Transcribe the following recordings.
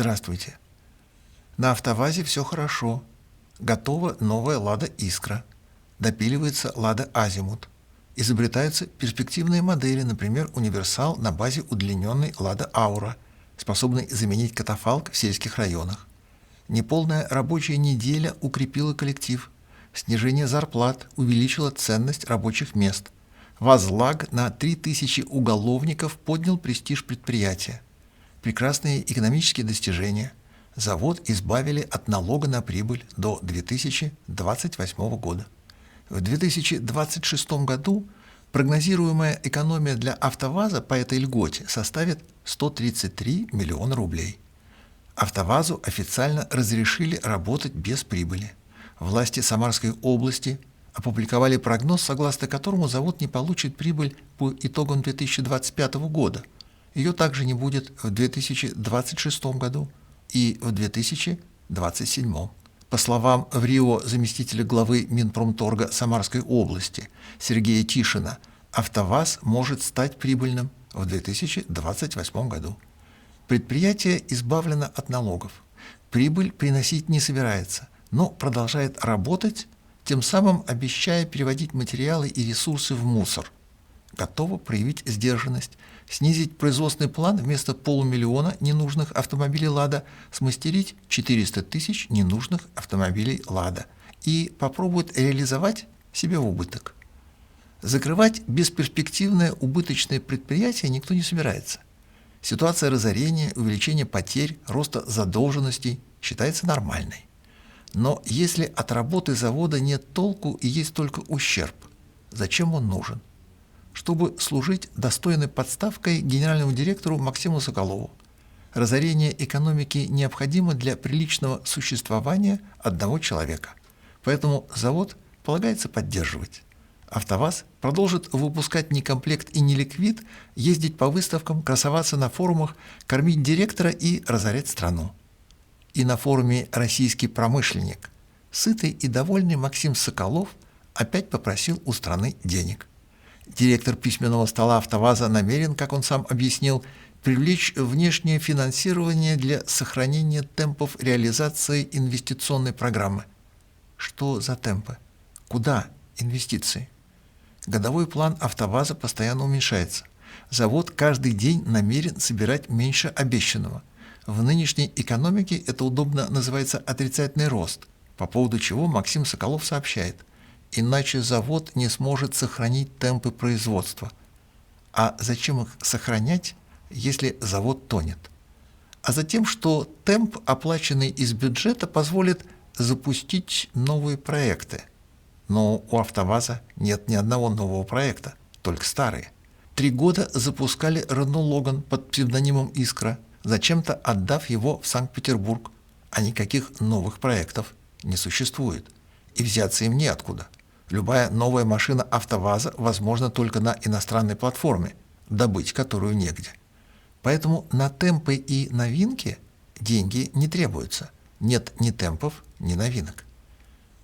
Здравствуйте. На АвтоВАЗе все хорошо. Готова новая «Лада Искра». Допиливается «Лада Азимут». Изобретаются перспективные модели, например, универсал на базе удлиненной «Лада Аура», способный заменить катафалк в сельских районах. Неполная рабочая неделя укрепила коллектив. Снижение зарплат увеличило ценность рабочих мест. Возлаг на 3000 уголовников поднял престиж предприятия. Прекрасные экономические достижения. Завод избавили от налога на прибыль до 2028 года. В 2026 году прогнозируемая экономия для АвтоВАЗа по этой льготе составит 133 миллиона рублей. АвтоВАЗу официально разрешили работать без прибыли. Власти Самарской области опубликовали прогноз, согласно которому завод не получит прибыль по итогам 2025 года. Ее также не будет в 2026 году и в 2027. По словам в РИО заместителя главы Минпромторга Самарской области Сергея Тишина, АвтоВАЗ может стать прибыльным в 2028 году. Предприятие избавлено от налогов. Прибыль приносить не собирается, но продолжает работать, тем самым обещая переводить материалы и ресурсы в мусор. Готова проявить сдержанность, снизить производственный план, вместо 500 000 ненужных автомобилей «Лада» смастерить 400 000 ненужных автомобилей «Лада» и попробует реализовать себе в убыток. Закрывать бесперспективное убыточное предприятие никто не собирается. Ситуация разорения, увеличения потерь, роста задолженностей считается нормальной. Но если от работы завода нет толку и есть только ущерб, зачем он нужен? Чтобы служить достойной подставкой генеральному директору Максиму Соколову. Разорение экономики необходимо для приличного существования одного человека. Поэтому завод полагается поддерживать. АвтоВАЗ продолжит выпускать некомплект и неликвид, ездить по выставкам, красоваться на форумах, кормить директора и разорять страну. И на форуме «Российский промышленник» сытый и довольный Максим Соколов опять попросил у страны денег. Директор письменного стола АвтоВАЗа намерен, как он сам объяснил, привлечь внешнее финансирование для сохранения темпов реализации инвестиционной программы. Что за темпы? Куда инвестиции? Годовой план АвтоВАЗа постоянно уменьшается. Завод каждый день намерен собирать меньше обещанного. В нынешней экономике это удобно называется отрицательный рост, по поводу чего Максим Соколов сообщает: иначе завод не сможет сохранить темпы производства. А зачем их сохранять, если завод тонет? А затем, что темп, оплаченный из бюджета, позволит запустить новые проекты. Но у АвтоВАЗа нет ни одного нового проекта, только старые. 3 года запускали Renault Logan под псевдонимом «Искра», зачем-то отдав его в Санкт-Петербург, а никаких новых проектов не существует. И взяться им неоткуда. Любая новая машина АвтоВАЗа возможна только на иностранной платформе, добыть которую негде. Поэтому на темпы и новинки деньги не требуются. Нет ни темпов, ни новинок.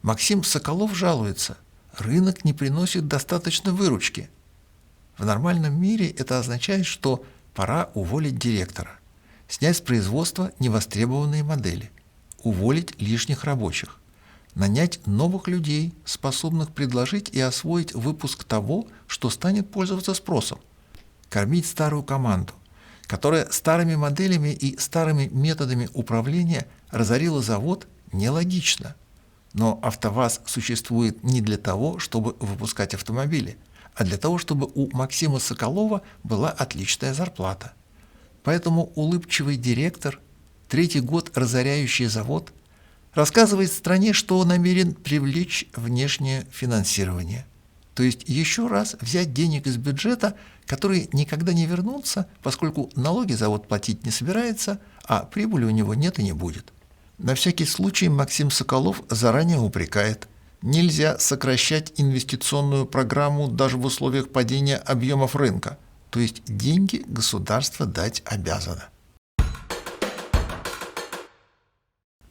Максим Соколов жалуется: рынок не приносит достаточно выручки. В нормальном мире это означает, что пора уволить директора, снять с производства невостребованные модели, уволить лишних рабочих, нанять новых людей, способных предложить и освоить выпуск того, что станет пользоваться спросом, кормить старую команду, которая старыми моделями и старыми методами управления разорила завод, нелогично. Но АвтоВАЗ существует не для того, чтобы выпускать автомобили, а для того, чтобы у Максима Соколова была отличная зарплата. Поэтому улыбчивый директор, 3-й год разоряющий завод, рассказывает стране, что намерен привлечь внешнее финансирование. То есть еще раз взять денег из бюджета, которые никогда не вернутся, поскольку налоги завод платить не собирается, а прибыли у него нет и не будет. На всякий случай Максим Соколов заранее упрекает: нельзя сокращать инвестиционную программу даже в условиях падения объемов рынка, то есть деньги государство дать обязано.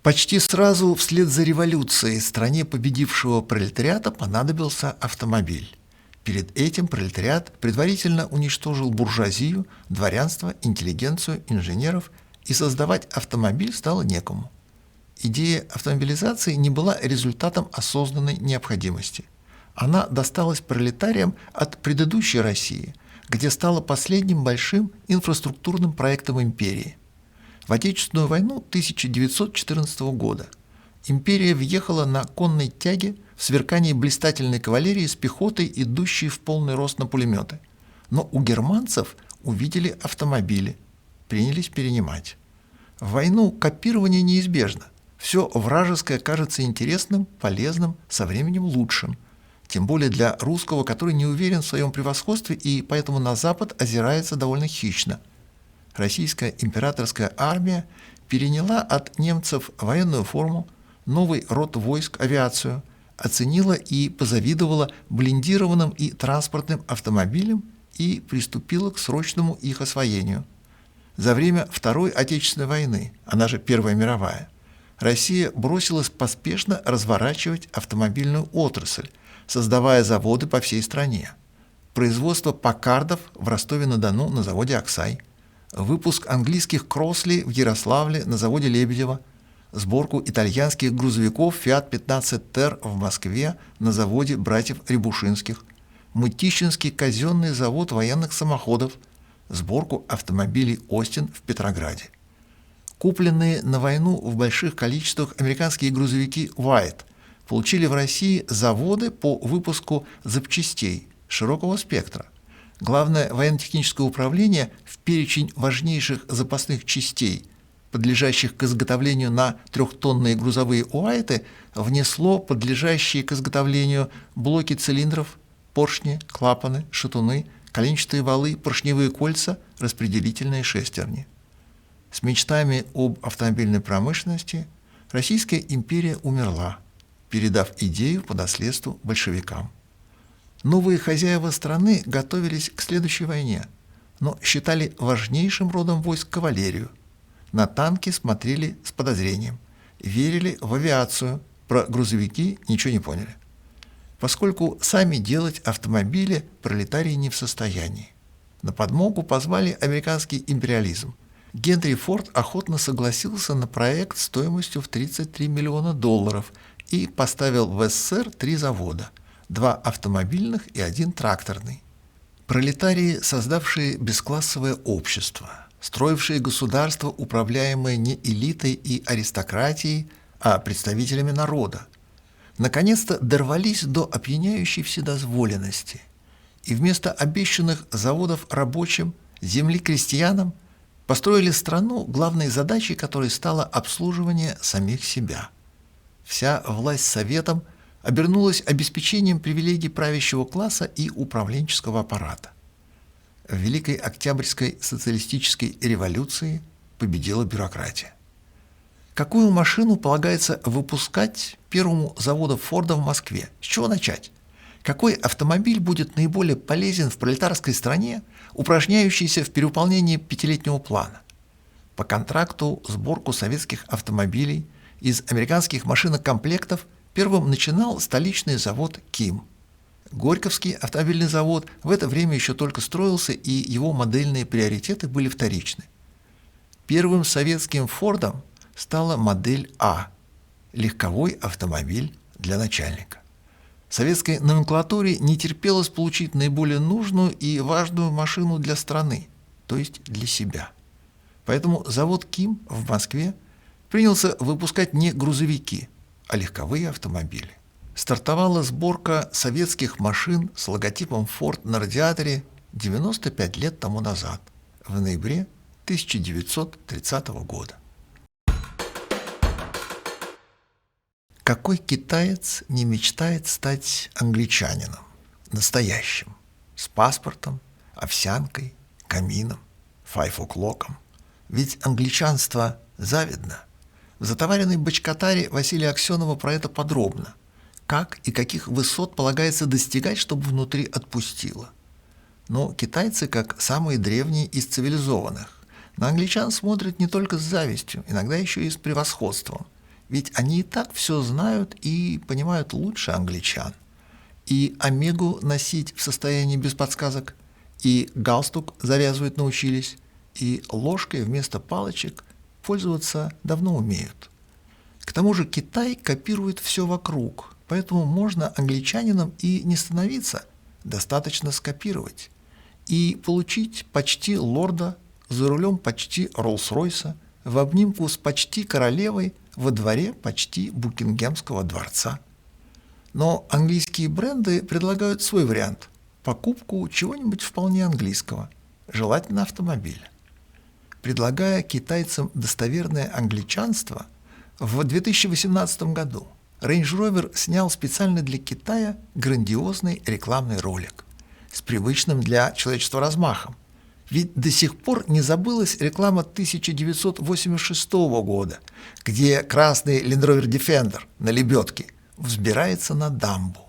Почти сразу вслед за революцией стране победившего пролетариата понадобился автомобиль. Перед этим пролетариат предварительно уничтожил буржуазию, дворянство, интеллигенцию, инженеров и создавать автомобиль стало некому. Идея автомобилизации не была результатом осознанной необходимости. Она досталась пролетариям от предыдущей России, где стала последним большим инфраструктурным проектом империи. В Отечественную войну 1914 года империя въехала на конной тяге в сверкании блистательной кавалерии с пехотой, идущей в полный рост на пулеметы. Но у германцев увидели автомобили, принялись перенимать. В войну копирование неизбежно. Все вражеское кажется интересным, полезным, со временем лучшим. Тем более для русского, который не уверен в своем превосходстве и поэтому на Запад озирается довольно хищно. Российская императорская армия переняла от немцев военную форму, новый род войск, авиацию, оценила и позавидовала блиндированным и транспортным автомобилям и приступила к срочному их освоению. За время Второй Отечественной войны, она же Первая мировая, Россия бросилась поспешно разворачивать автомобильную отрасль, создавая заводы по всей стране. Производство Паккардов в Ростове-на-Дону на заводе «Аксай», выпуск английских Кросли в Ярославле на заводе Лебедева, сборку итальянских грузовиков Fiat 15Ter в Москве на заводе братьев Рябушинских, Мытищинский казенный завод военных самоходов, сборку автомобилей «Остин» в Петрограде. Купленные на войну в больших количествах американские грузовики «Уайт» получили в России заводы по выпуску запчастей широкого спектра. Главное военно-техническое управление в перечень важнейших запасных частей, подлежащих к изготовлению на трехтонные грузовые «Уайты», внесло подлежащие к изготовлению блоки цилиндров, поршни, клапаны, шатуны, коленчатые валы, поршневые кольца, распределительные шестерни. С мечтами об автомобильной промышленности Российская империя умерла, передав идею по наследству большевикам. Новые хозяева страны готовились к следующей войне, но считали важнейшим родом войск кавалерию. На танки смотрели с подозрением, верили в авиацию, про грузовики ничего не поняли. Поскольку сами делать автомобили пролетарии не в состоянии. На подмогу позвали американский империализм. Генри Форд охотно согласился на проект стоимостью в $33 миллиона и поставил в СССР 3 завода, 2 автомобильных и 1 тракторный. Пролетарии, создавшие бесклассовое общество, строившие государство, управляемое не элитой и аристократией, а представителями народа, наконец-то дорвались до опьяняющей вседозволенности, и вместо обещанных заводов рабочим, земли крестьянам, построили страну, главной задачей которой стало обслуживание самих себя. Вся власть советом обернулась обеспечением привилегий правящего класса и управленческого аппарата. В Великой Октябрьской социалистической революции победила бюрократия. Какую машину полагается выпускать первому заводу Форда в Москве? С чего начать? Какой автомобиль будет наиболее полезен в пролетарской стране, упражняющейся в перевыполнении пятилетнего плана? По контракту сборку советских автомобилей из американских машинокомплектов первым начинал столичный завод «КИМ». Горьковский автомобильный завод в это время еще только строился, и его модельные приоритеты были вторичны. Первым советским «Фордом» стала модель А – легковой автомобиль для начальника. Советской номенклатуре не терпелось получить наиболее нужную и важную машину для страны, то есть для себя. Поэтому завод «КИМ» в Москве принялся выпускать не грузовики, а легковые автомобили. Стартовала сборка советских машин с логотипом «Форд» на радиаторе 95 лет тому назад, в ноябре 1930 года. Какой китаец не мечтает стать англичанином, настоящим, с паспортом, овсянкой, камином, 5 o'clock? Ведь англичанство завидно. В затоваренной бочкатаре Василия Аксенова про это подробно. Как и каких высот полагается достигать, чтобы внутри отпустило. Но китайцы, как самые древние из цивилизованных, на англичан смотрят не только с завистью, иногда еще и с превосходством. Ведь они и так все знают и понимают лучше англичан. И омегу носить в состоянии без подсказок, и галстук завязывать научились, и ложкой вместо палочек пользоваться давно умеют. К тому же Китай копирует все вокруг, поэтому можно англичанином и не становиться, достаточно скопировать и получить почти лорда за рулем почти Роллс-Ройса в обнимку с почти королевой во дворе почти Букингемского дворца. Но английские бренды предлагают свой вариант – покупку чего-нибудь вполне английского, желательно автомобиля. Предлагая китайцам достоверное англичанство, в 2018 году Range Rover снял специально для Китая грандиозный рекламный ролик с привычным для человечества размахом. Ведь до сих пор не забылась реклама 1986 года, где красный Land Rover Defender на лебедке взбирается на дамбу.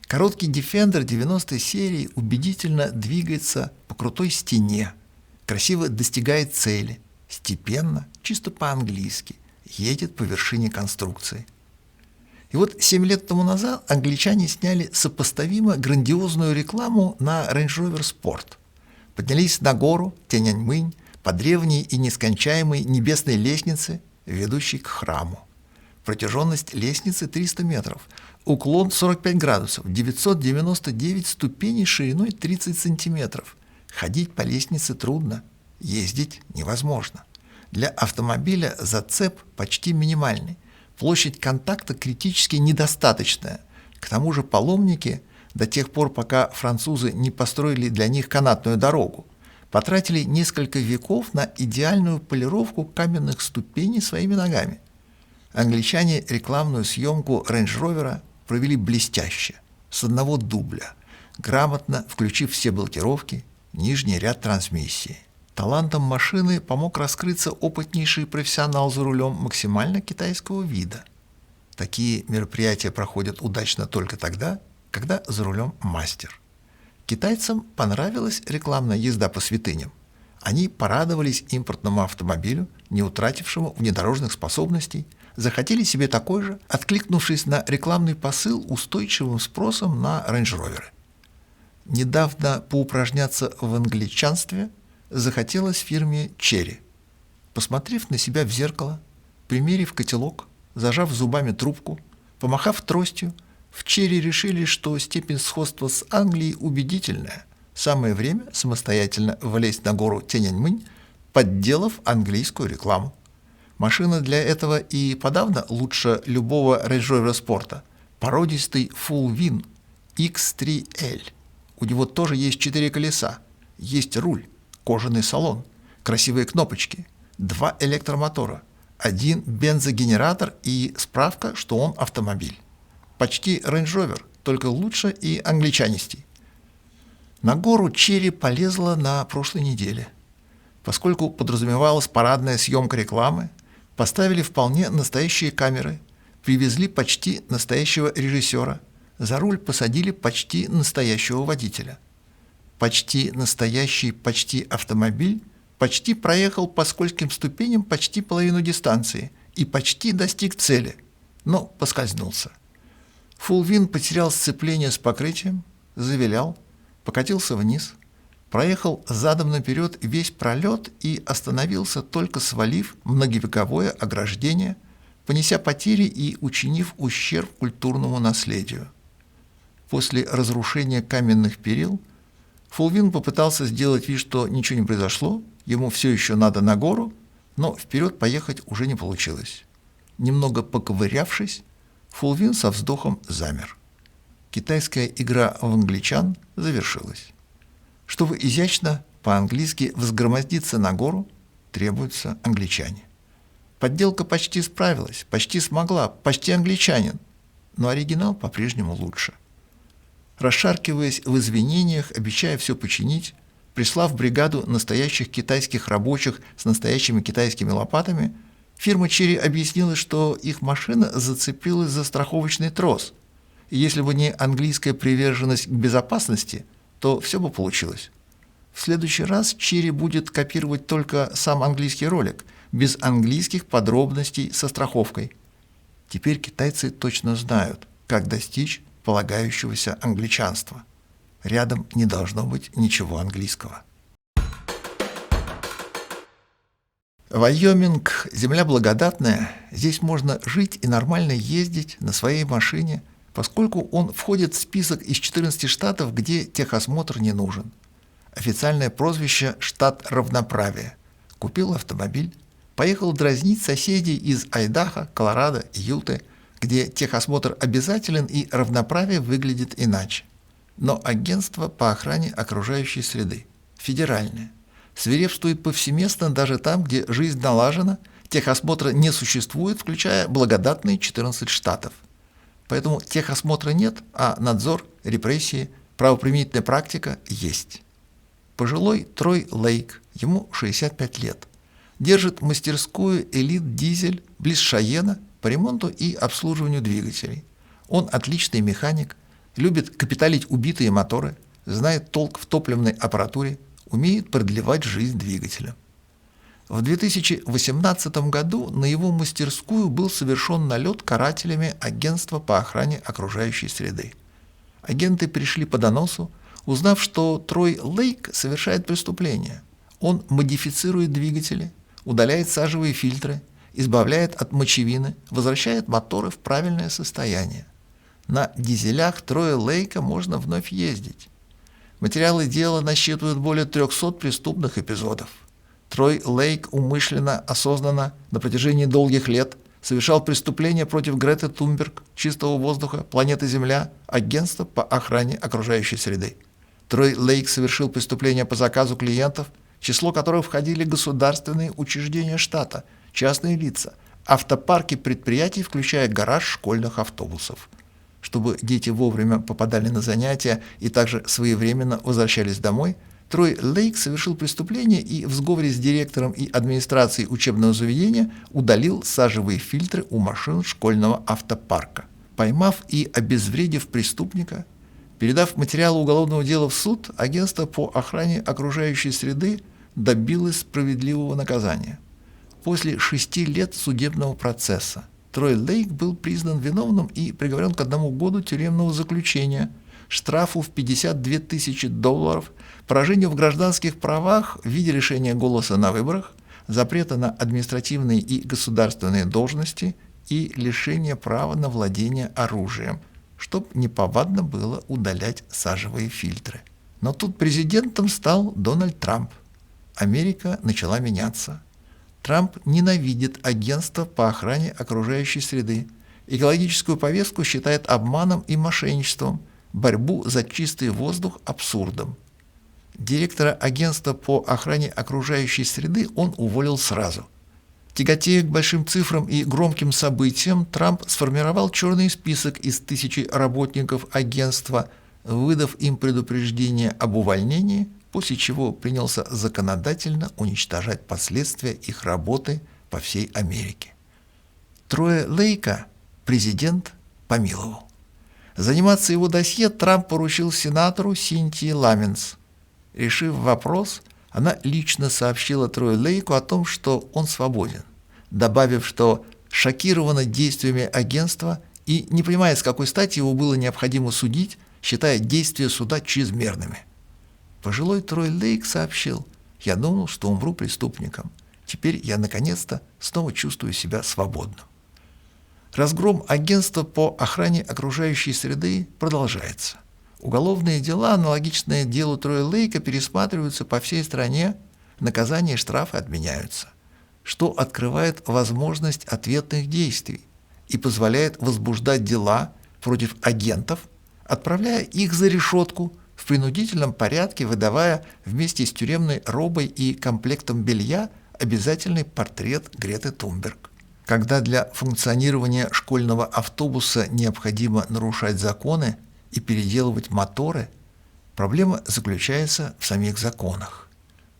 Короткий Defender 90-й серии убедительно двигается по крутой стене, красиво достигает цели, степенно, чисто по-английски, едет по вершине конструкции. И вот 7 лет тому назад англичане сняли сопоставимо грандиозную рекламу на Range Rover Sport. Поднялись на гору Тяньаньмэнь по древней и нескончаемой небесной лестнице, ведущей к храму. Протяженность лестницы 300 метров, уклон 45 градусов, 999 ступеней шириной 30 сантиметров. Ходить по лестнице трудно, ездить невозможно. Для автомобиля зацеп почти минимальный, площадь контакта критически недостаточная. К тому же паломники, до тех пор, пока французы не построили для них канатную дорогу, потратили несколько веков на идеальную полировку каменных ступеней своими ногами. Англичане рекламную съемку Range Rover провели блестяще, с одного дубля, грамотно включив все блокировки, нижний ряд трансмиссии. Талантом машины помог раскрыться опытнейший профессионал за рулем максимально китайского вида. Такие мероприятия проходят удачно только тогда, когда за рулем мастер. Китайцам понравилась рекламная езда по святыням. Они порадовались импортному автомобилю, не утратившему внедорожных способностей, захотели себе такой же, откликнувшись на рекламный посыл устойчивым спросом на Range Rover. Недавно поупражняться в англичанстве захотелось фирме Chery. Посмотрев на себя в зеркало, примерив котелок, зажав зубами трубку, помахав тростью, в Chery решили, что степень сходства с Англией убедительная. Самое время самостоятельно влезть на гору Тяньаньмэнь, подделав английскую рекламу. Машина для этого и подавно лучше любого Range Rover спорта. Породистый Full Win X3L. У него тоже есть 4 колеса, есть руль, кожаный салон, красивые кнопочки, 2 электромотора, 1 бензогенератор и справка, что он автомобиль. Почти Range Rover, только лучше и англичанистей. На гору Chery полезла на прошлой неделе. Поскольку подразумевалась парадная съемка рекламы, поставили вполне настоящие камеры, привезли почти настоящего режиссера, за руль посадили почти настоящего водителя. Почти настоящий почти автомобиль почти проехал по скользким ступеням почти половину дистанции и почти достиг цели, но поскользнулся. Full Win потерял сцепление с покрытием, завилял, покатился вниз, проехал задом наперед весь пролет и остановился, только свалив многовековое ограждение, понеся потери и учинив ущерб культурному наследию. После разрушения каменных перил Full Win попытался сделать вид, что ничего не произошло, ему все еще надо на гору, но вперед поехать уже не получилось. Немного поковырявшись, Full Win со вздохом замер. Китайская игра в англичан завершилась. Чтобы изящно по-английски взгромоздиться на гору, требуются англичане. Подделка почти справилась, почти смогла, почти англичанин, но оригинал по-прежнему лучше. Расшаркиваясь в извинениях, обещая все починить, прислав бригаду настоящих китайских рабочих с настоящими китайскими лопатами, фирма Chery объяснила, что их машина зацепилась за страховочный трос, и если бы не английская приверженность к безопасности, то все бы получилось. В следующий раз Chery будет копировать только сам английский ролик, без английских подробностей со страховкой. Теперь китайцы точно знают, как достичь полагающегося англичанства. Рядом не должно быть ничего английского. Вайоминг – земля благодатная, здесь можно жить и нормально ездить на своей машине, поскольку он входит в список из 14 штатов, где техосмотр не нужен. Официальное прозвище – штат равноправия. Купил автомобиль, поехал дразнить соседей из Айдахо, Колорадо и Юты, где техосмотр обязателен и равноправие выглядит иначе. Но агентство по охране окружающей среды, федеральное, свирепствует повсеместно даже там, где жизнь налажена, техосмотра не существует, включая благодатные 14 штатов. Поэтому техосмотра нет, а надзор, репрессии, правоприменительная практика есть. Пожилой Трой Лейк, ему 65 лет, держит мастерскую «Элит Дизель» близ Шайена по ремонту и обслуживанию двигателей. Он отличный механик, любит капиталить убитые моторы, знает толк в топливной аппаратуре, умеет продлевать жизнь двигателя. В 2018 году на его мастерскую был совершен налет карателями Агентства по охране окружающей среды. Агенты пришли по доносу, узнав, что Трой Лейк совершает преступление. Он модифицирует двигатели, удаляет сажевые фильтры, избавляет от мочевины, возвращает моторы в правильное состояние. На дизелях Троя Лейка можно вновь ездить. Материалы дела насчитывают более 300 преступных эпизодов. Трой Лейк умышленно, осознанно, на протяжении долгих лет совершал преступления против Греты Тунберг, чистого воздуха, планеты Земля, Агентства по охране окружающей среды. Трой Лейк совершил преступления по заказу клиентов, в число которых входили государственные учреждения штата, частные лица, автопарки предприятий, включая гараж школьных автобусов. Чтобы дети вовремя попадали на занятия и также своевременно возвращались домой, Трой Лейк совершил преступление и в сговоре с директором и администрацией учебного заведения удалил сажевые фильтры у машин школьного автопарка. Поймав и обезвредив преступника, передав материалы уголовного дела в суд, агентство по охране окружающей среды добилось справедливого наказания. После 6 лет судебного процесса Трой Лейк был признан виновным и приговорен к 1 году тюремного заключения, штрафу в $52 тысячи, поражению в гражданских правах в виде лишения голоса на выборах, запрета на административные и государственные должности и лишения права на владение оружием, чтоб неповадно было удалять сажевые фильтры. Но тут президентом стал Дональд Трамп. Америка начала меняться. Трамп ненавидит агентство по охране окружающей среды, экологическую повестку считает обманом и мошенничеством, борьбу за чистый воздух абсурдом. Директора агентства по охране окружающей среды он уволил сразу. Тяготея к большим цифрам и громким событиям, Трамп сформировал черный список из 1000 работников агентства, выдав им предупреждение об увольнении, после чего принялся законодательно уничтожать последствия их работы по всей Америке. Троя Лейка президент помиловал. Заниматься его досье Трамп поручил сенатору Синтии Ламенс. Решив вопрос, она лично сообщила Трою Лейку о том, что он свободен, добавив, что шокирована действиями агентства и не понимая, с какой стати его было необходимо судить, считая действия суда чрезмерными. Пожилой Трой Лейк сообщил: «Я думал, что умру преступником. Теперь я наконец-то снова чувствую себя свободным». Разгром агентства по охране окружающей среды продолжается. Уголовные дела, аналогичные делу Троя Лейка, пересматриваются по всей стране, наказания и штрафы отменяются, что открывает возможность ответных действий и позволяет возбуждать дела против агентов, отправляя их за решетку в принудительном порядке, выдавая вместе с тюремной робой и комплектом белья обязательный портрет Греты Тунберг. Когда для функционирования школьного автобуса необходимо нарушать законы и переделывать моторы, проблема заключается в самих законах.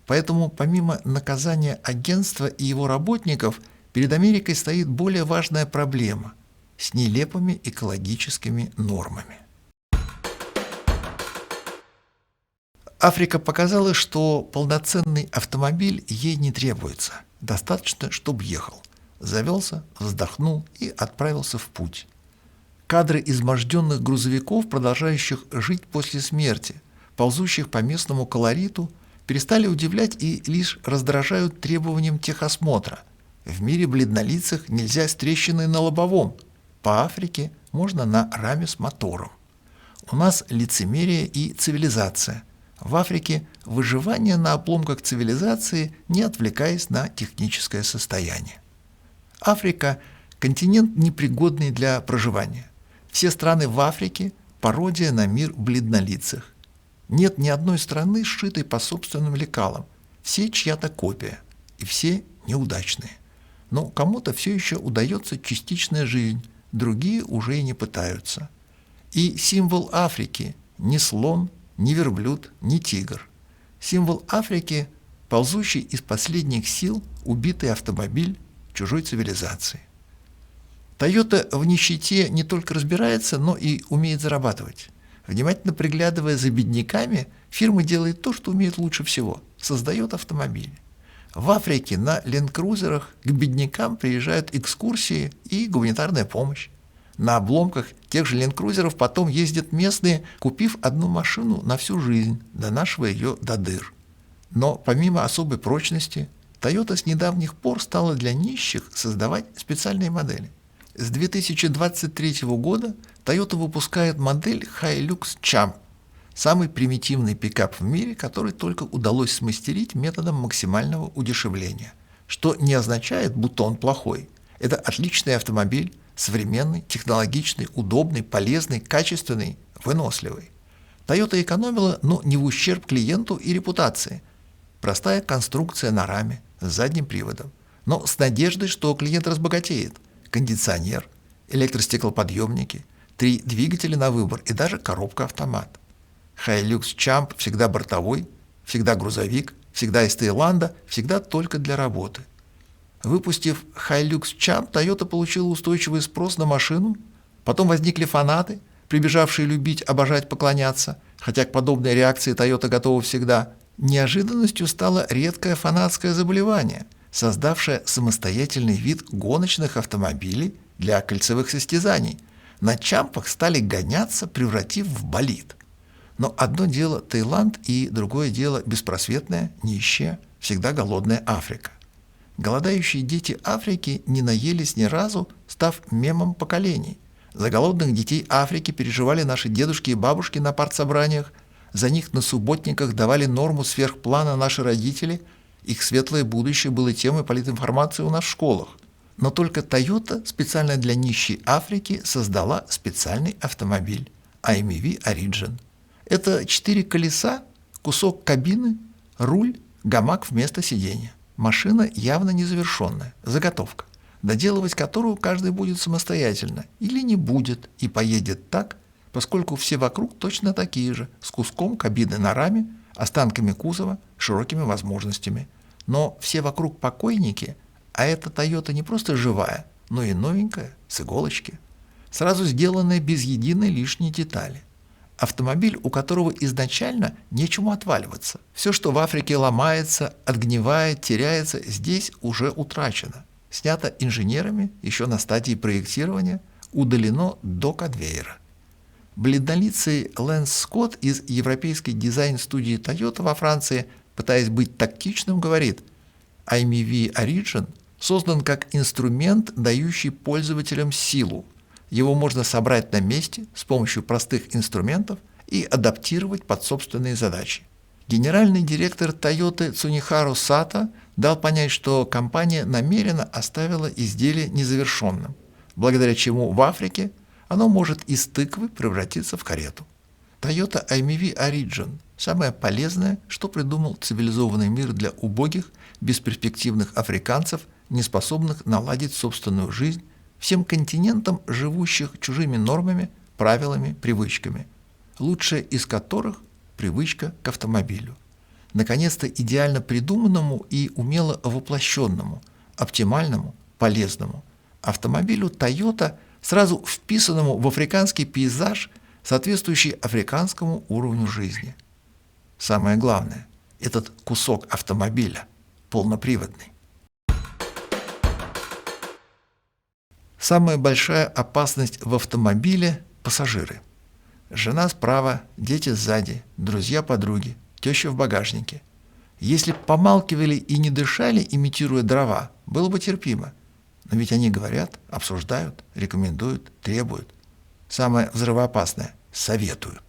Поэтому помимо наказания агентства и его работников, перед Америкой стоит более важная проблема с нелепыми экологическими нормами. Африка показала, что полноценный автомобиль ей не требуется. Достаточно, чтобы ехал. Завелся, вздохнул и отправился в путь. Кадры изможденных грузовиков, продолжающих жить после смерти, ползущих по местному колориту, перестали удивлять и лишь раздражают требованием техосмотра. В мире бледнолицых нельзя с трещиной на лобовом. По Африке можно на раме с мотором. У нас лицемерие и цивилизация. В Африке выживание на обломках цивилизации, не отвлекаясь на техническое состояние. Африка – континент непригодный для проживания. Все страны в Африке – пародия на мир бледнолицых. Нет ни одной страны, сшитой по собственным лекалам. Все чья-то копия, и все неудачные. Но кому-то все еще удается частичная жизнь, другие уже и не пытаются. И символ Африки – не слон, не верблюд, не тигр. Символ Африки – ползущий из последних сил убитый автомобиль чужой цивилизации. Toyota в нищете не только разбирается, но и умеет зарабатывать. Внимательно приглядывая за бедняками, фирма делает то, что умеет лучше всего – создает автомобили. В Африке на ленд-крузерах к беднякам приезжают экскурсии и гуманитарная помощь. На обломках тех же ленд-крузеров потом ездят местные, купив одну машину на всю жизнь, донашивая ее до дыр. Но помимо особой прочности, Toyota с недавних пор стала для нищих создавать специальные модели. С 2023 года Toyota выпускает модель Hilux Champ, самый примитивный пикап в мире, который только удалось смастерить методом максимального удешевления. Что не означает, будто он плохой. Это отличный автомобиль, современный, технологичный, удобный, полезный, качественный, выносливый. Toyota экономила, но не в ущерб клиенту и репутации. Простая конструкция на раме с задним приводом, но с надеждой, что клиент разбогатеет. Кондиционер, электростеклоподъемники, 3 двигателя на выбор и даже коробка-автомат. Hilux Champ всегда бортовой, всегда грузовик, всегда из Таиланда, всегда только для работы. Выпустив Hilux Champ, Toyota получила устойчивый спрос на машину, потом возникли фанаты, прибежавшие любить, обожать, поклоняться, хотя к подобной реакции Toyota готова всегда. Неожиданностью стало редкое фанатское заболевание, создавшее самостоятельный вид гоночных автомобилей для кольцевых состязаний. На чампах стали гоняться, превратив в болид. Но одно дело Таиланд и другое дело беспросветная, нищая, всегда голодная Африка. Голодающие дети Африки не наелись ни разу, став мемом поколений. За голодных детей Африки переживали наши дедушки и бабушки на партсобраниях, за них на субботниках давали норму сверхплана наши родители, их светлое будущее было темой политинформации у нас в школах. Но только Toyota специально для нищей Африки создала специальный автомобиль IMV Origin. Это 4 колеса, кусок кабины, руль, гамак вместо сидения. Машина явно незавершенная, заготовка, доделывать которую каждый будет самостоятельно или не будет и поедет так, поскольку все вокруг точно такие же, с куском кабины на раме, останками кузова, широкими возможностями. Но все вокруг покойники, а эта Toyota не просто живая, но и новенькая, с иголочки, сразу сделанная без единой лишней детали. Автомобиль, у которого изначально нечему отваливаться. Все, что в Африке ломается, отгнивает, теряется, здесь уже утрачено. Снято инженерами еще на стадии проектирования, удалено до конвейера. Бледнолицый Лэнс Скотт из европейской дизайн-студии Toyota во Франции, пытаясь быть тактичным, говорит: IMV Origin создан как инструмент, дающий пользователям силу. Его можно собрать на месте с помощью простых инструментов и адаптировать под собственные задачи. Генеральный директор Toyota Цунихару Сато дал понять, что компания намеренно оставила изделие незавершенным, благодаря чему в Африке оно может из тыквы превратиться в карету. Toyota IMV Origin – самое полезное, что придумал цивилизованный мир для убогих, бесперспективных африканцев, не способных наладить собственную жизнь, всем континентам, живущих чужими нормами, правилами, привычками, лучшая из которых – привычка к автомобилю. Наконец-то идеально придуманному и умело воплощенному, оптимальному, полезному автомобилю Toyota, сразу вписанному в африканский пейзаж, соответствующий африканскому уровню жизни. Самое главное – этот кусок автомобиля полноприводный. Самая большая опасность в автомобиле – пассажиры. Жена справа, дети сзади, друзья-подруги, теща в багажнике. Если б помалкивали и не дышали, имитируя дрова, было бы терпимо. Но ведь они говорят, обсуждают, рекомендуют, требуют. Самое взрывоопасное – советуют.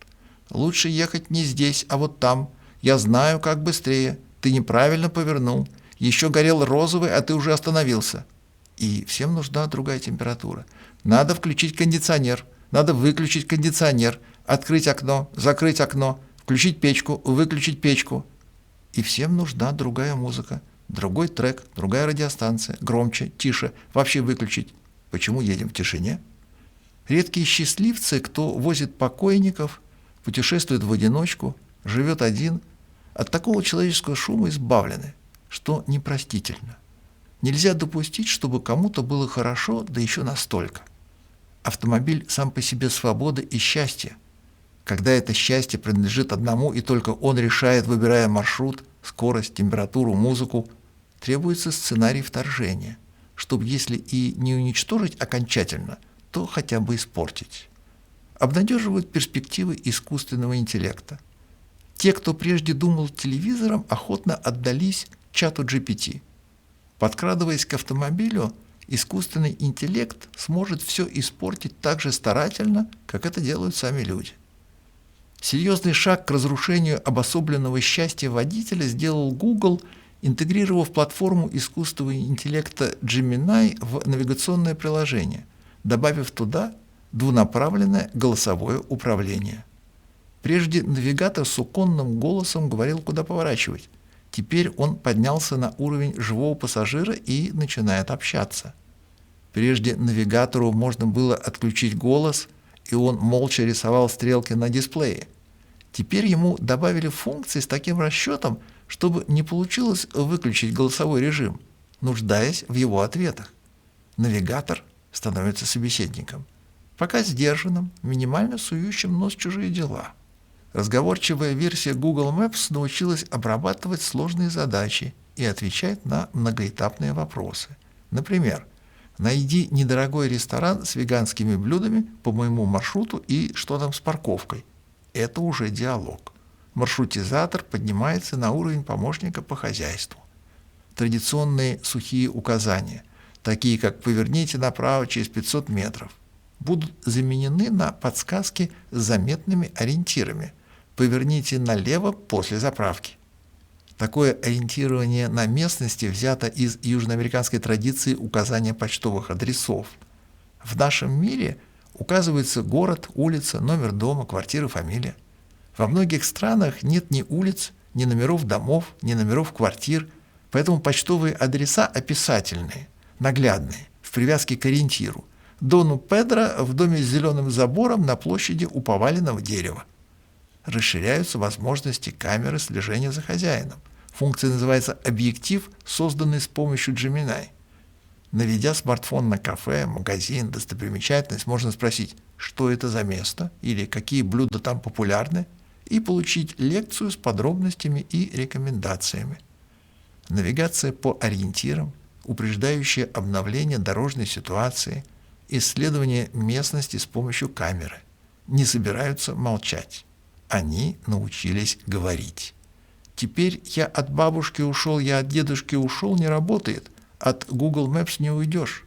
Лучше ехать не здесь, а вот там. Я знаю, как быстрее. Ты неправильно повернул. Еще горел розовый, а ты уже остановился. И всем нужна другая температура. Надо включить кондиционер, надо выключить кондиционер, открыть окно, закрыть окно, включить печку, выключить печку. И всем нужна другая музыка, другой трек, другая радиостанция, громче, тише, вообще выключить. Почему едем в тишине? Редкие счастливцы, кто возит покойников, путешествует в одиночку, живет один, от такого человеческого шума избавлены, что непростительно. Нельзя допустить, чтобы кому-то было хорошо, да еще настолько. Автомобиль сам по себе свобода и счастье. Когда это счастье принадлежит одному, и только он решает, выбирая маршрут, скорость, температуру, музыку, требуется сценарий вторжения, чтобы, если и не уничтожить окончательно, то хотя бы испортить. Обнадеживают перспективы искусственного интеллекта. Те, кто прежде думал телевизором, охотно отдались чату GPT. Подкрадываясь к автомобилю, искусственный интеллект сможет все испортить так же старательно, как это делают сами люди. Серьезный шаг к разрушению обособленного счастья водителя сделал Google, интегрировав платформу искусственного интеллекта Gemini в навигационное приложение, добавив туда двунаправленное голосовое управление. Прежде навигатор с уконным голосом говорил, куда поворачивать. Теперь он поднялся на уровень живого пассажира и начинает общаться. Прежде навигатору можно было отключить голос, и он молча рисовал стрелки на дисплее. Теперь ему добавили функции с таким расчетом, чтобы не получилось выключить голосовой режим, нуждаясь в его ответах. Навигатор становится собеседником, пока сдержанным, минимально сующим нос в чужие дела. Разговорчивая версия Google Maps научилась обрабатывать сложные задачи и отвечать на многоэтапные вопросы. Например, найди недорогой ресторан с веганскими блюдами по моему маршруту и что там с парковкой. Это уже диалог. Маршрутизатор поднимается на уровень помощника по хозяйству. Традиционные сухие указания, такие как «поверните направо через 500 метров», будут заменены на подсказки с заметными ориентирами. «Поверните налево после заправки». Такое ориентирование на местности взято из южноамериканской традиции указания почтовых адресов. В нашем мире указывается город, улица, номер дома, квартира, фамилия. Во многих странах нет ни улиц, ни номеров домов, ни номеров квартир, поэтому почтовые адреса описательные, наглядные, в привязке к ориентиру. Дону Педро в доме с зеленым забором на площади у поваленного дерева. Расширяются возможности камеры слежения за хозяином. Функция называется «объектив», созданный с помощью Gemini. Наведя смартфон на кафе, магазин, достопримечательность, можно спросить, что это за место или какие блюда там популярны, и получить лекцию с подробностями и рекомендациями. Навигация по ориентирам, упреждающее обновление дорожной ситуации, исследование местности с помощью камеры. Не собираются молчать. Они научились говорить. Теперь «я от бабушки ушел, я от дедушки ушел» не работает. От Google Maps не уйдешь.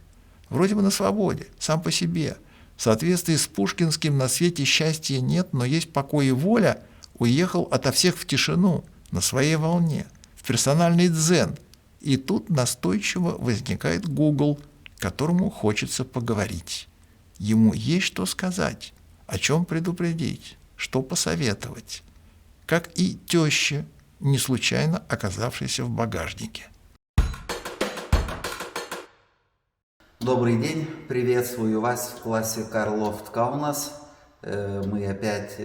Вроде бы на свободе, сам по себе. В соответствии с пушкинским «на свете счастья нет, но есть покой и воля» уехал ото всех в тишину, на своей волне, в персональный дзен. И тут настойчиво возникает Google, которому хочется поговорить. Ему есть что сказать, о чем предупредить, что посоветовать. Как и теще, не случайно оказавшейся в багажнике. Добрый день, приветствую вас в классе Карлофт Каунас. Мы опять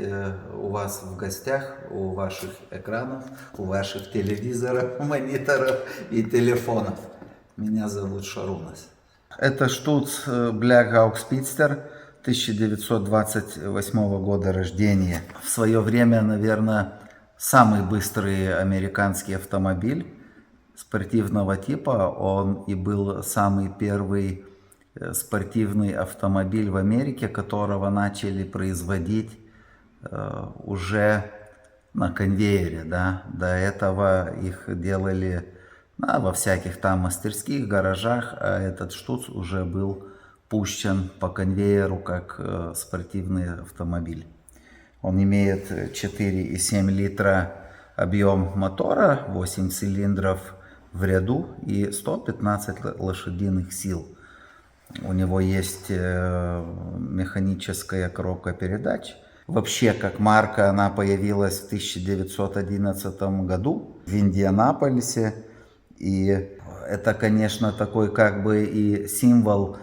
у вас в гостях, у ваших экранов, у ваших телевизоров, мониторов и телефонов. Меня зовут Шарунас. Это Штуц Блягаук Спидстер 1928 года рождения. В свое время, наверное, самый быстрый американский автомобиль спортивного типа. Он и был самый первый спортивный автомобиль в Америке, которого начали производить уже на конвейере, да. До этого их делали во всяких там мастерских, гаражах, а этот штуц уже был пущен по конвейеру как спортивный автомобиль. Он имеет 4,7 литра объем мотора, 8 цилиндров в ряду и 115 лошадиных сил. У него есть механическая коробка передач. Вообще, как марка, она появилась в 1911 году в Индианаполисе. И это, конечно, такой как бы и символ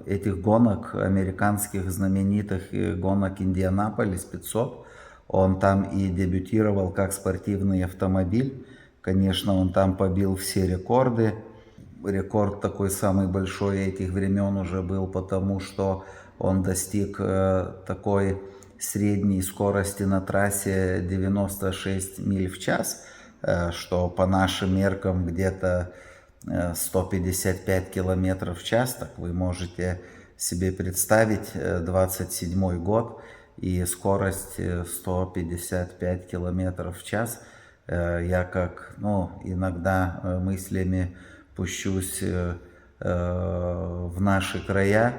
этих гонок, американских знаменитых гонок Индианаполис 500. Он там и дебютировал как спортивный автомобиль. Конечно, он там побил все рекорды. Рекорд такой самый большой этих времен уже был, потому что он достиг такой средней скорости на трассе 96 миль в час, что по нашим меркам где-то 155 километров в час. Так вы можете себе представить 27 год и скорость 155 километров в час. Я как, иногда мыслями пущусь в наши края,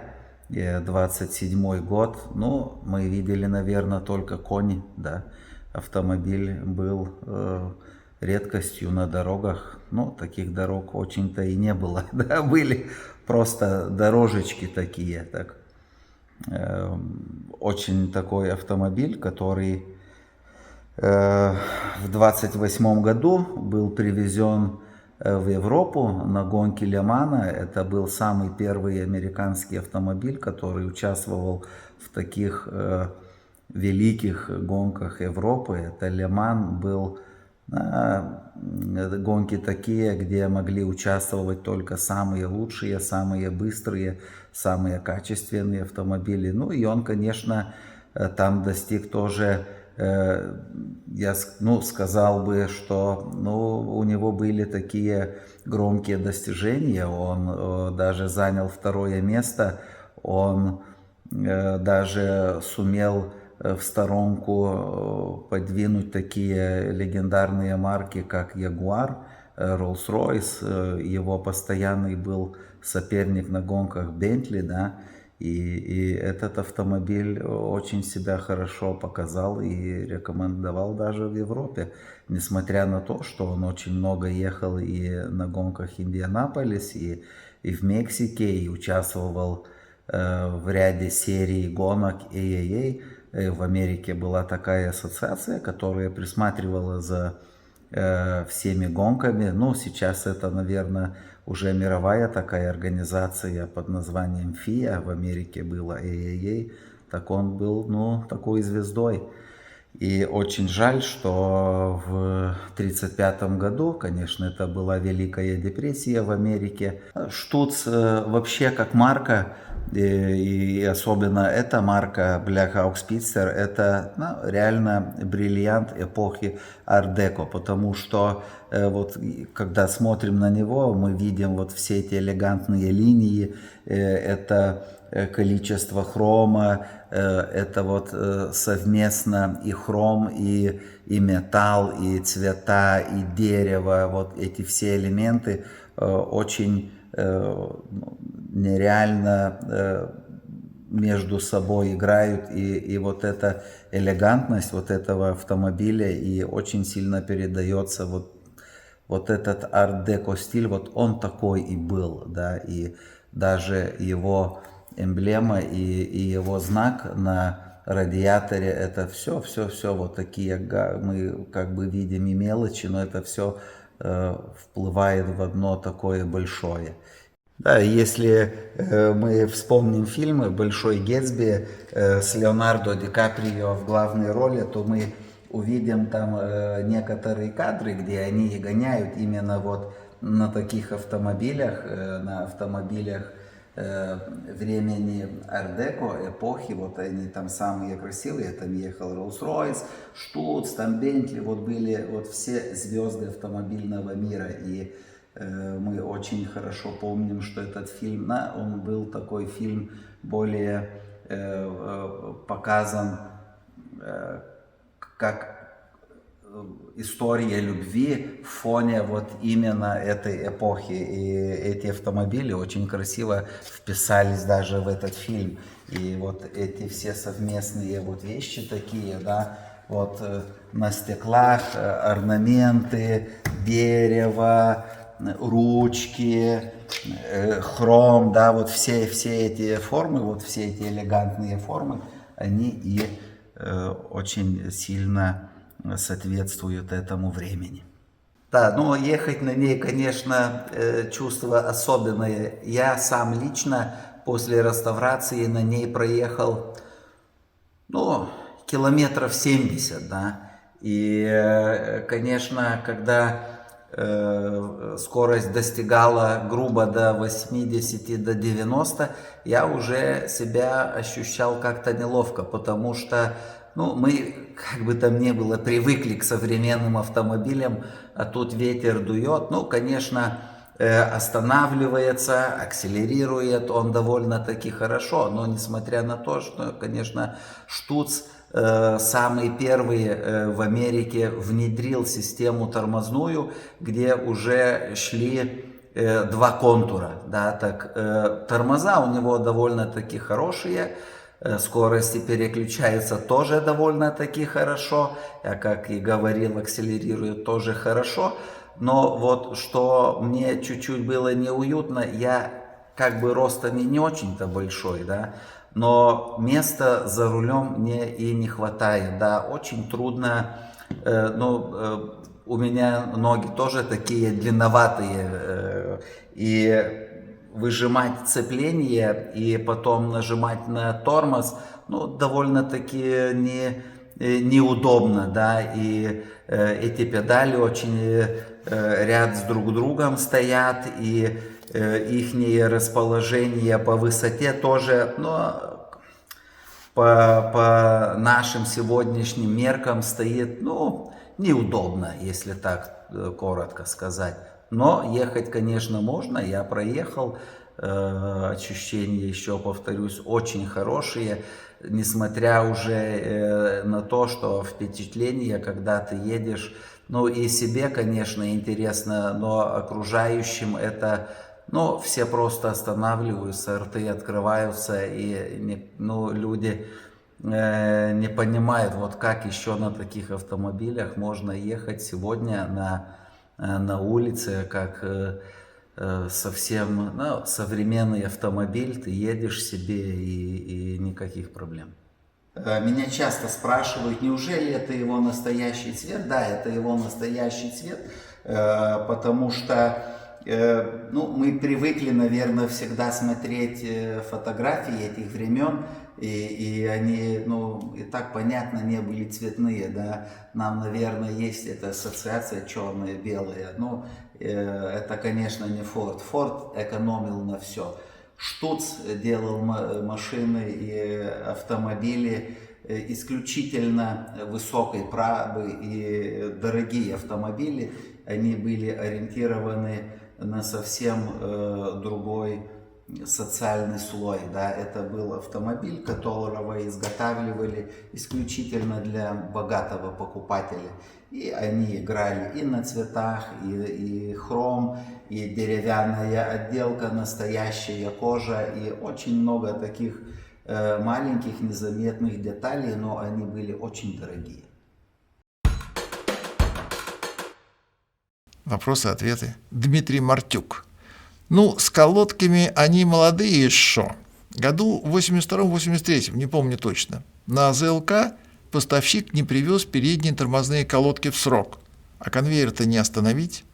27 год, мы видели, наверное, только кони, да, автомобиль был редкостью на дорогах, таких дорог очень-то и не было, да, были просто дорожечки такие, так, очень такой автомобиль, который в 28 году был привезен в Европу на гонки Ле-Мана. Это был самый первый американский автомобиль, который участвовал в таких великих гонках Европы. Это Ле-Ман был гонки такие, где могли участвовать только самые лучшие, самые быстрые, самые качественные автомобили. И он, конечно, там достиг тоже, я сказал бы, что у него были такие громкие достижения. Он даже занял 2 место, он даже сумел в сторонку подвинуть такие легендарные марки, как Jaguar, Rolls-Royce. Его постоянный был соперник на гонках Bentley, да. И этот автомобиль очень себя хорошо показал и рекомендовал даже в Европе. Несмотря на то, что он очень много ехал и на гонках Индианаполис, и в Мексике, и участвовал в ряде серий гонок AAA. В Америке была такая ассоциация, которая присматривала за всеми гонками. Сейчас это, наверное, уже мировая такая организация под названием FIA. В Америке было AAA. Так он был, такой звездой. И очень жаль, что в 1935 году, конечно, это была Великая депрессия в Америке. Штуц вообще как марка, и особенно эта марка Black Hawk Speedster, это реально бриллиант эпохи Art-Deco, потому что вот когда смотрим на него, мы видим вот все эти элегантные линии, это количество хрома, это вот совместно и хром, и металл, и цвета, и дерево, вот эти все элементы очень нереально между собой играют, и вот эта элегантность вот этого автомобиля и очень сильно передается вот этот арт-деко стиль, вот он такой и был, да, и даже его эмблема и его знак на радиаторе, это все вот такие, мы как бы видим и мелочи, но это все вплывает в одно такое большое. Да, если мы вспомним фильмы «Большой Гэтсби» с Леонардо Ди Каприо в главной роли, то мы увидим там некоторые кадры, где они гоняют именно вот на таких автомобилях, на автомобилях времени Art-Deco, эпохи, вот они там самые красивые, там ехал Rolls-Royce, Штуц, там Bentley, вот были вот все звезды автомобильного мира, и мы очень хорошо помним, что этот фильм, он был такой фильм более показан как история любви в фоне вот именно этой эпохи. И эти автомобили очень красиво вписались даже в этот фильм. И вот эти все совместные вот вещи такие, да, вот на стеклах орнаменты, дерево, ручки, хром, да, вот все эти формы, вот все эти элегантные формы, они и очень сильно соответствуют этому времени. Да, ну ехать на ней, конечно, чувство особенное. Я сам лично после реставрации на ней проехал, ну, километров 70, да. И, конечно, когда скорость достигала грубо до 80, до 90, я уже себя ощущал как-то неловко, потому что, ну, мы, как бы там ни было, привыкли к современным автомобилям, а тут ветер дует. Ну, конечно, останавливается, акселерирует он довольно-таки хорошо, но несмотря на то, что, конечно, Штуц самый первый в Америке внедрил систему тормозную, где уже шли два контура, да, так тормоза у него довольно-таки хорошие, скорости переключаются тоже довольно-таки хорошо, я как и говорил, акселерирует тоже хорошо, но вот что мне чуть-чуть было неуютно, я как бы ростом и не очень-то большой, да, но места за рулем мне и не хватает, да, очень трудно, у меня ноги тоже такие длинноватые, и выжимать сцепление и потом нажимать на тормоз, ну, довольно-таки неудобно, да, и эти педали очень ряд с друг другом стоят, и их расположение по высоте тоже, но по нашим сегодняшним меркам стоит, ну, неудобно, если так коротко сказать. Но ехать, конечно, можно, я проехал, ощущения, еще повторюсь, очень хорошие, несмотря уже на то, что впечатление, когда ты едешь, ну и себе, конечно, интересно, но окружающим это, ну, все просто останавливаются, рты открываются, и люди не понимают, вот как еще на таких автомобилях можно ехать сегодня на улице, как совсем современный автомобиль, ты едешь себе и никаких проблем. Меня часто спрашивают, неужели это его настоящий цвет? Да, это его настоящий цвет, потому что мы привыкли, наверное, всегда смотреть фотографии этих времен, и они, и так понятно, не были цветные, да. Нам, наверное, есть эта ассоциация черное-белое. Это, конечно, не Форд. Форд экономил на все. Штуц делал машины и автомобили исключительно высокой прабы и дорогие автомобили. Они были ориентированы на совсем другой социальный слой. Да? Это был автомобиль, которого изготавливали исключительно для богатого покупателя. И они играли и на цветах, и хром, и деревянная отделка, настоящая кожа, и очень много таких маленьких незаметных деталей, но они были очень дорогие. Вопросы-ответы. Дмитрий Мартюк. С колодками они молодые еще. Году в 82-83, не помню точно. На ЗЛК поставщик не привез передние тормозные колодки в срок, а конвейер-то не остановить.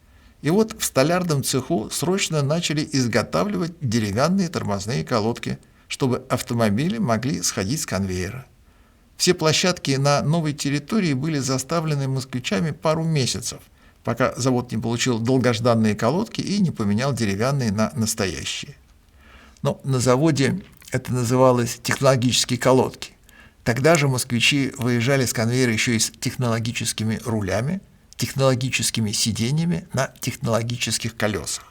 И вот в столярном цеху срочно начали изготавливать деревянные тормозные колодки, чтобы автомобили могли сходить с конвейера. Все площадки на новой территории были заставлены москвичами пару месяцев, пока завод не получил долгожданные колодки и не поменял деревянные на настоящие. Но на заводе это называлось технологические колодки. Тогда же москвичи выезжали с конвейера еще и с технологическими рулями, технологическими сиденьями на технологических колесах.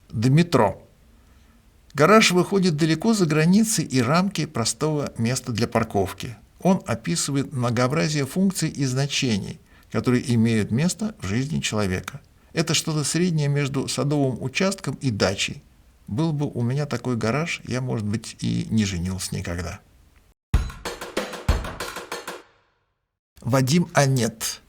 Дмитро. Гараж выходит далеко за границы и рамки простого места для парковки. Он описывает многообразие функций и значений, которые имеют место в жизни человека. Это что-то среднее между садовым участком и дачей. Был бы у меня такой гараж, я, может быть, и не женился никогда. Вадим Анет.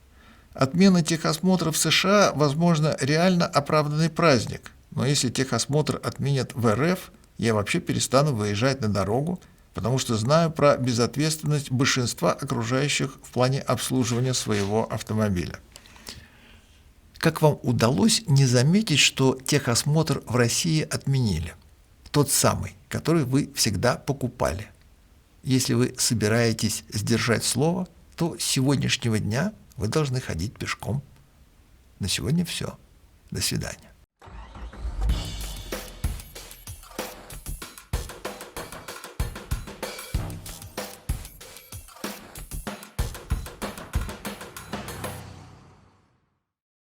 Отмена техосмотра в США, возможно, реально оправданный праздник. Но если техосмотр отменят в РФ, я вообще перестану выезжать на дорогу, потому что знаю про безответственность большинства окружающих в плане обслуживания своего автомобиля. Как вам удалось не заметить, что техосмотр в России отменили? Тот самый, который вы всегда покупали. Если вы собираетесь сдержать слово, то с сегодняшнего дня вы должны ходить пешком. На сегодня все. До свидания.